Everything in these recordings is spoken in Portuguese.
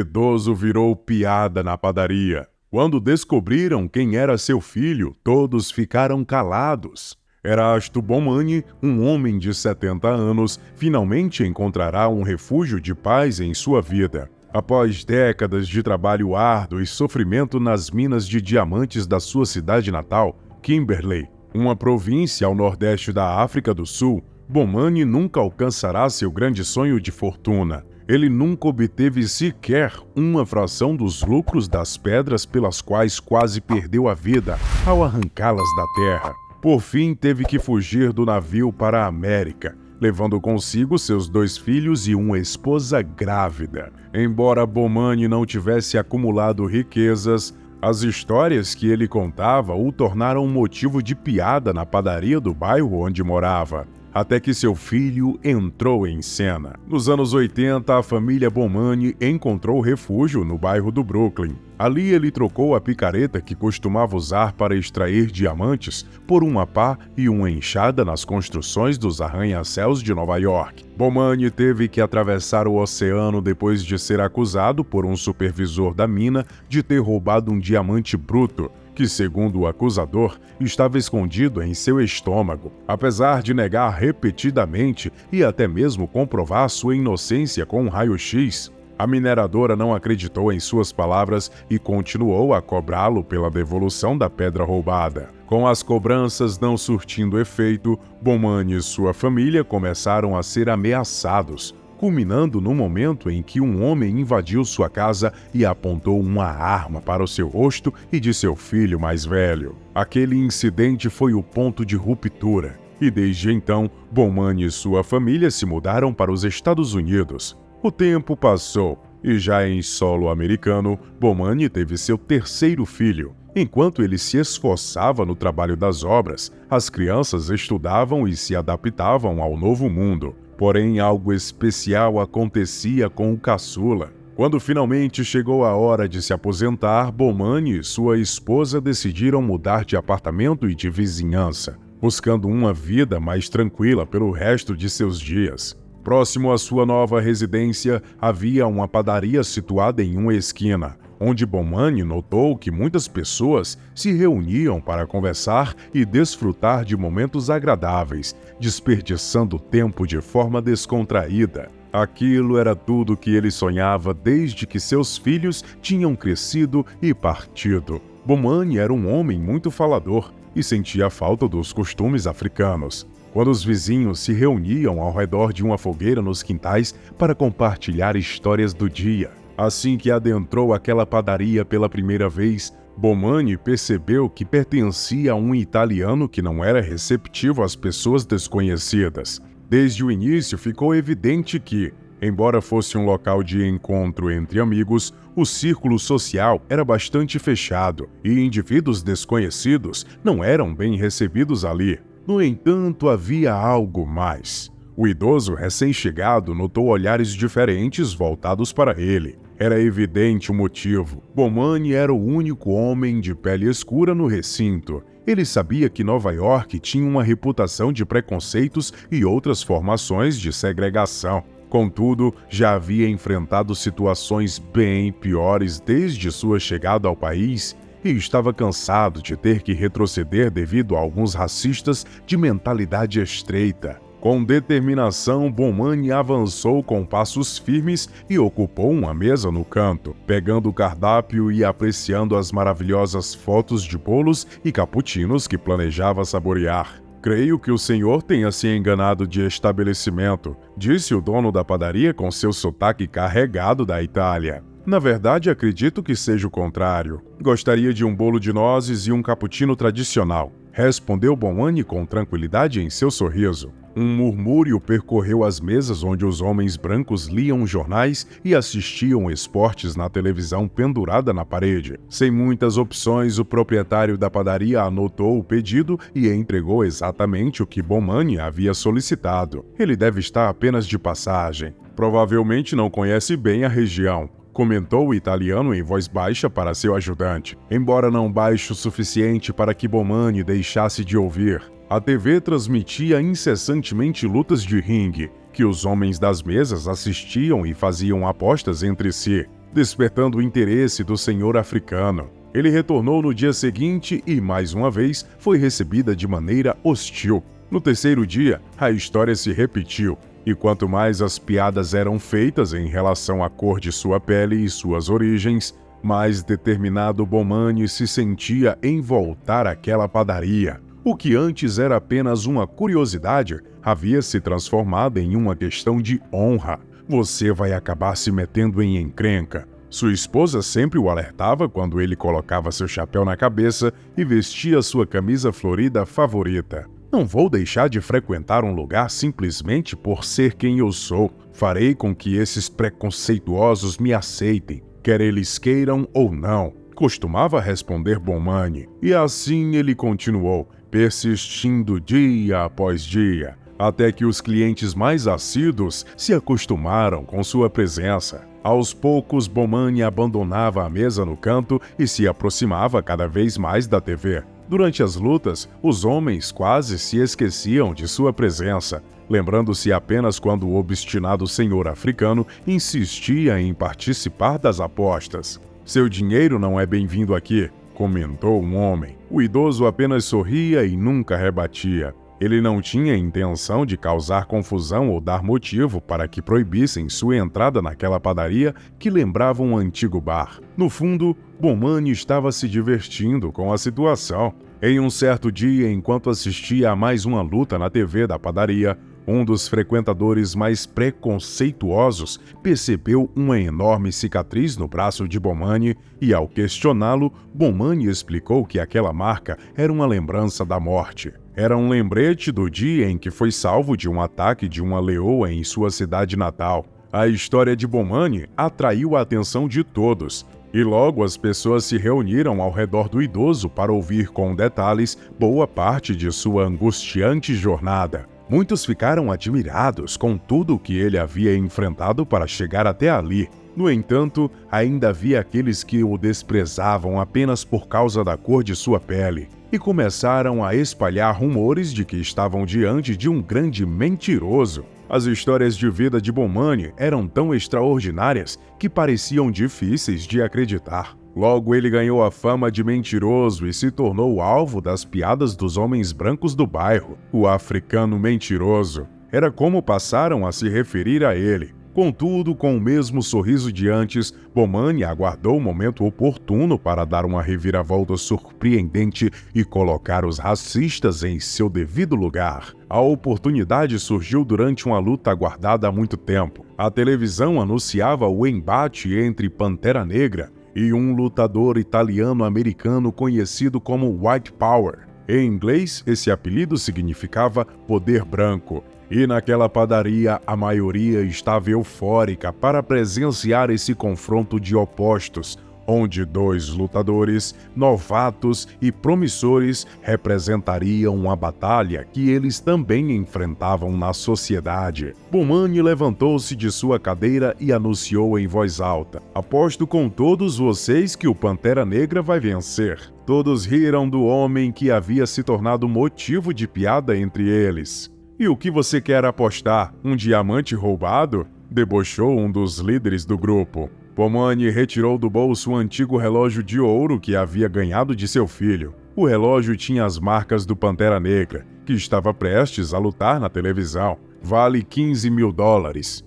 Idoso virou piada na padaria. Quando descobriram quem era seu filho, todos ficaram calados. Erasto Bomani, um homem de 70 anos, finalmente encontrará um refúgio de paz em sua vida. Após décadas de trabalho árduo e sofrimento nas minas de diamantes da sua cidade natal, Kimberley, uma província ao nordeste da África do Sul, Bomani nunca alcançará seu grande sonho de fortuna. Ele nunca obteve sequer uma fração dos lucros das pedras pelas quais quase perdeu a vida ao arrancá-las da terra. Por fim, teve que fugir do navio para a América, levando consigo seus 2 filhos e uma esposa grávida. Embora Bomani não tivesse acumulado riquezas, as histórias que ele contava o tornaram um motivo de piada na padaria do bairro onde morava, até que seu filho entrou em cena. Nos anos 80, a família Bomani encontrou refúgio no bairro do Brooklyn. Ali ele trocou a picareta que costumava usar para extrair diamantes por uma pá e uma enxada nas construções dos arranha-céus de Nova York. Bomani teve que atravessar o oceano depois de ser acusado por um supervisor da mina de ter roubado um diamante bruto, que, segundo o acusador, estava escondido em seu estômago. Apesar de negar repetidamente e até mesmo comprovar sua inocência com um raio-x, a mineradora não acreditou em suas palavras e continuou a cobrá-lo pela devolução da pedra roubada. Com as cobranças não surtindo efeito, Bomani e sua família começaram a ser ameaçados, culminando no momento em que um homem invadiu sua casa e apontou uma arma para o seu rosto e de seu filho mais velho. Aquele incidente foi o ponto de ruptura, e desde então, Bomani e sua família se mudaram para os Estados Unidos. O tempo passou, e já em solo americano, Bomani teve seu 3º filho. Enquanto ele se esforçava no trabalho das obras, as crianças estudavam e se adaptavam ao novo mundo. Porém, algo especial acontecia com o caçula. Quando finalmente chegou a hora de se aposentar, Bomani e sua esposa decidiram mudar de apartamento e de vizinhança, buscando uma vida mais tranquila pelo resto de seus dias. Próximo à sua nova residência, havia uma padaria situada em uma esquina, onde Bomani notou que muitas pessoas se reuniam para conversar e desfrutar de momentos agradáveis, desperdiçando tempo de forma descontraída. Aquilo era tudo que ele sonhava desde que seus filhos tinham crescido e partido. Bomani era um homem muito falador e sentia falta dos costumes africanos. Quando os vizinhos se reuniam ao redor de uma fogueira nos quintais para compartilhar histórias do dia. Assim que adentrou aquela padaria pela primeira vez, Bomani percebeu que pertencia a um italiano que não era receptivo às pessoas desconhecidas. Desde o início ficou evidente que, embora fosse um local de encontro entre amigos, o círculo social era bastante fechado e indivíduos desconhecidos não eram bem recebidos ali. No entanto, havia algo mais. O idoso recém-chegado notou olhares diferentes voltados para ele. Era evidente o motivo. Bomani era o único homem de pele escura no recinto. Ele sabia que Nova York tinha uma reputação de preconceitos e outras formações de segregação. Contudo, já havia enfrentado situações bem piores desde sua chegada ao país e estava cansado de ter que retroceder devido a alguns racistas de mentalidade estreita. Com determinação, Bomani avançou com passos firmes e ocupou uma mesa no canto, pegando o cardápio e apreciando as maravilhosas fotos de bolos e cappuccinos que planejava saborear. "Creio que o senhor tenha se enganado de estabelecimento", disse o dono da padaria com seu sotaque carregado da Itália. "Na verdade, acredito que seja o contrário. Gostaria de um bolo de nozes e um cappuccino tradicional", respondeu Bomani com tranquilidade em seu sorriso. Um murmúrio percorreu as mesas onde os homens brancos liam jornais e assistiam esportes na televisão pendurada na parede. Sem muitas opções, o proprietário da padaria anotou o pedido e entregou exatamente o que Bomani havia solicitado. "Ele deve estar apenas de passagem. Provavelmente não conhece bem a região", comentou o italiano em voz baixa para seu ajudante. Embora não baixo o suficiente para que Bomani deixasse de ouvir, a TV transmitia incessantemente lutas de ringue, que os homens das mesas assistiam e faziam apostas entre si. despertando o interesse do senhor africano. Ele retornou no dia seguinte e, mais uma vez, foi recebida de maneira hostil. No terceiro dia, a história se repetiu, e quanto mais as piadas eram feitas em relação à cor de sua pele e suas origens, mais determinado Bomani se sentia em voltar àquela padaria. O que antes era apenas uma curiosidade, havia se transformado em uma questão de honra. Você vai acabar se metendo em encrenca. Sua esposa sempre o alertava quando ele colocava seu chapéu na cabeça e vestia sua camisa florida favorita. Não vou deixar de frequentar um lugar simplesmente por ser quem eu sou. Farei com que esses preconceituosos me aceitem, quer eles queiram ou não, costumava responder Bomani. E assim ele continuou, persistindo dia após dia, até que os clientes mais assíduos se acostumaram com sua presença. Aos poucos, Bomani abandonava a mesa no canto e se aproximava cada vez mais da TV. Durante as lutas, os homens quase se esqueciam de sua presença, lembrando-se apenas quando o obstinado senhor africano insistia em participar das apostas. Seu dinheiro não é bem-vindo aqui, comentou um homem. O idoso apenas sorria e nunca rebatia. Ele não tinha intenção de causar confusão ou dar motivo para que proibissem sua entrada naquela padaria que lembrava um antigo bar. No fundo, Bomani estava se divertindo com a situação. Em um certo dia, enquanto assistia a mais uma luta na TV da padaria, um dos frequentadores mais preconceituosos percebeu uma enorme cicatriz no braço de Bomani e, ao questioná-lo, Bomani explicou que aquela marca era uma lembrança da morte. Era um lembrete do dia em que foi salvo de um ataque de uma leoa em sua cidade natal. A história de Bomani atraiu a atenção de todos, e logo as pessoas se reuniram ao redor do idoso para ouvir com detalhes boa parte de sua angustiante jornada. Muitos ficaram admirados com tudo o que ele havia enfrentado para chegar até ali. No entanto, ainda havia aqueles que o desprezavam apenas por causa da cor de sua pele e começaram a espalhar rumores de que estavam diante de um grande mentiroso. As histórias de vida de Bomani eram tão extraordinárias que pareciam difíceis de acreditar. Logo, ele ganhou a fama de mentiroso e se tornou alvo das piadas dos homens brancos do bairro. O africano mentiroso era como passaram a se referir a ele. Contudo, com o mesmo sorriso de antes, Bomani aguardou o momento oportuno para dar uma reviravolta surpreendente e colocar os racistas em seu devido lugar. A oportunidade surgiu durante uma luta aguardada há muito tempo. A televisão anunciava o embate entre Pantera Negra e um lutador italiano-americano conhecido como White Power. Em inglês, esse apelido significava poder branco. E naquela padaria, a maioria estava eufórica para presenciar esse confronto de opostos, onde dois lutadores, novatos e promissores, representariam uma batalha que eles também enfrentavam na sociedade. Bomani levantou-se de sua cadeira e anunciou em voz alta: "Aposto com todos vocês que o Pantera Negra vai vencer." Todos riram do homem que havia se tornado motivo de piada entre eles. "E o que você quer apostar? Um diamante roubado?" debochou um dos líderes do grupo. Bomani retirou do bolso um antigo relógio de ouro que havia ganhado de seu filho. O relógio tinha as marcas do Pantera Negra, que estava prestes a lutar na televisão. "Vale $15 mil",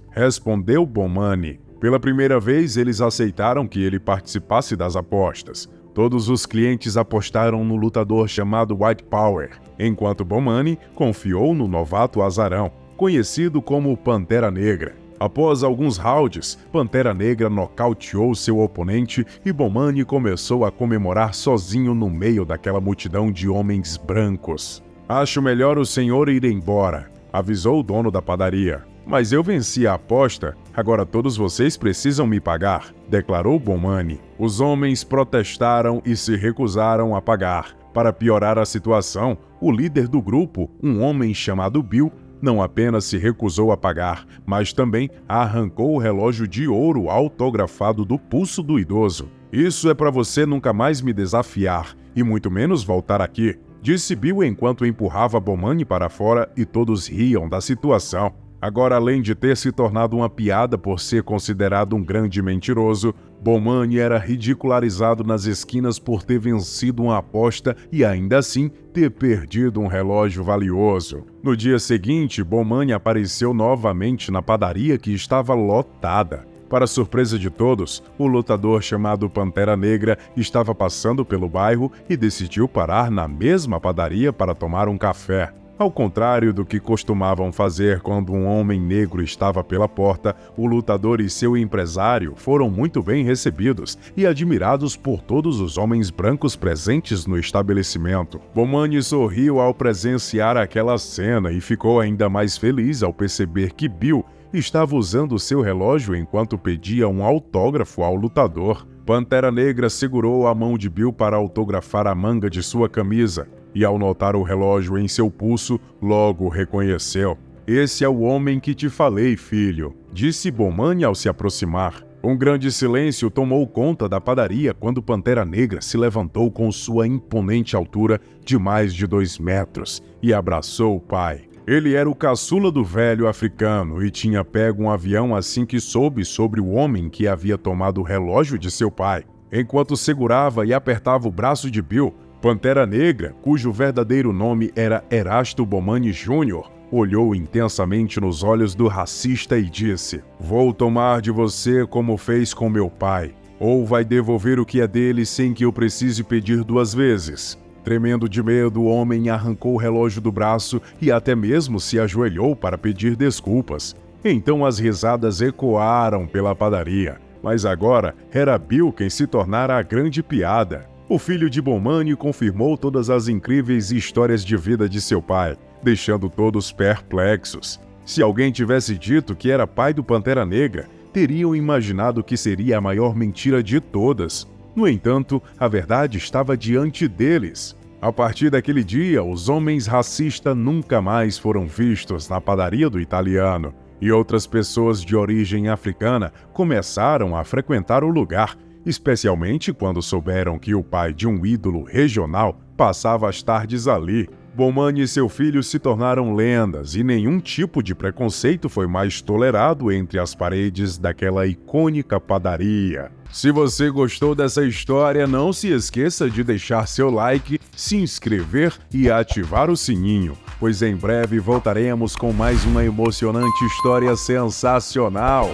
respondeu Bomani. Pela primeira vez, eles aceitaram que ele participasse das apostas. Todos os clientes apostaram no lutador chamado White Power, enquanto Bomani confiou no novato azarão, conhecido como Pantera Negra. Após alguns rounds, Pantera Negra nocauteou seu oponente e Bomani começou a comemorar sozinho no meio daquela multidão de homens brancos. "Acho melhor o senhor ir embora", avisou o dono da padaria. "Mas eu venci a aposta, agora todos vocês precisam me pagar", declarou Bomani. Os homens protestaram e se recusaram a pagar. Para piorar a situação, o líder do grupo, um homem chamado Bill, não apenas se recusou a pagar, mas também arrancou o relógio de ouro autografado do pulso do idoso. "Isso é para você nunca mais me desafiar, e muito menos voltar aqui", disse Bill enquanto empurrava Bomani para fora e todos riam da situação. Agora, além de ter se tornado uma piada por ser considerado um grande mentiroso, Bomani era ridicularizado nas esquinas por ter vencido uma aposta e ainda assim ter perdido um relógio valioso. No dia seguinte, Bomani apareceu novamente na padaria que estava lotada. Para surpresa de todos, o lutador chamado Pantera Negra estava passando pelo bairro e decidiu parar na mesma padaria para tomar um café. Ao contrário do que costumavam fazer quando um homem negro estava pela porta, o lutador e seu empresário foram muito bem recebidos e admirados por todos os homens brancos presentes no estabelecimento. Bomani sorriu ao presenciar aquela cena e ficou ainda mais feliz ao perceber que Bill estava usando seu relógio enquanto pedia um autógrafo ao lutador. Pantera Negra segurou a mão de Bill para autografar a manga de sua camisa e, ao notar o relógio em seu pulso, logo reconheceu. "Esse é o homem que te falei, filho", disse Bomani ao se aproximar. Um grande silêncio tomou conta da padaria quando Pantera Negra se levantou com sua imponente altura de mais de 2 metros e abraçou o pai. Ele era o caçula do velho africano e tinha pego um avião assim que soube sobre o homem que havia tomado o relógio de seu pai. Enquanto segurava e apertava o braço de Bill, Pantera Negra, cujo verdadeiro nome era Erasto Bomani Jr., olhou intensamente nos olhos do racista e disse: "Vou tomar de você como fez com meu pai, ou vai devolver o que é dele sem que eu precise pedir 2 vezes." Tremendo de medo, o homem arrancou o relógio do braço e até mesmo se ajoelhou para pedir desculpas. Então as risadas ecoaram pela padaria, mas agora era Bill quem se tornara a grande piada. O filho de Bomani confirmou todas as incríveis histórias de vida de seu pai, deixando todos perplexos. Se alguém tivesse dito que era pai do Pantera Negra, teriam imaginado que seria a maior mentira de todas. No entanto, a verdade estava diante deles. A partir daquele dia, os homens racistas nunca mais foram vistos na padaria do italiano, e outras pessoas de origem africana começaram a frequentar o lugar, especialmente quando souberam que o pai de um ídolo regional passava as tardes ali. Bomani e seu filho se tornaram lendas e nenhum tipo de preconceito foi mais tolerado entre as paredes daquela icônica padaria. Se você gostou dessa história, não se esqueça de deixar seu like, se inscrever e ativar o sininho, pois em breve voltaremos com mais uma emocionante história sensacional.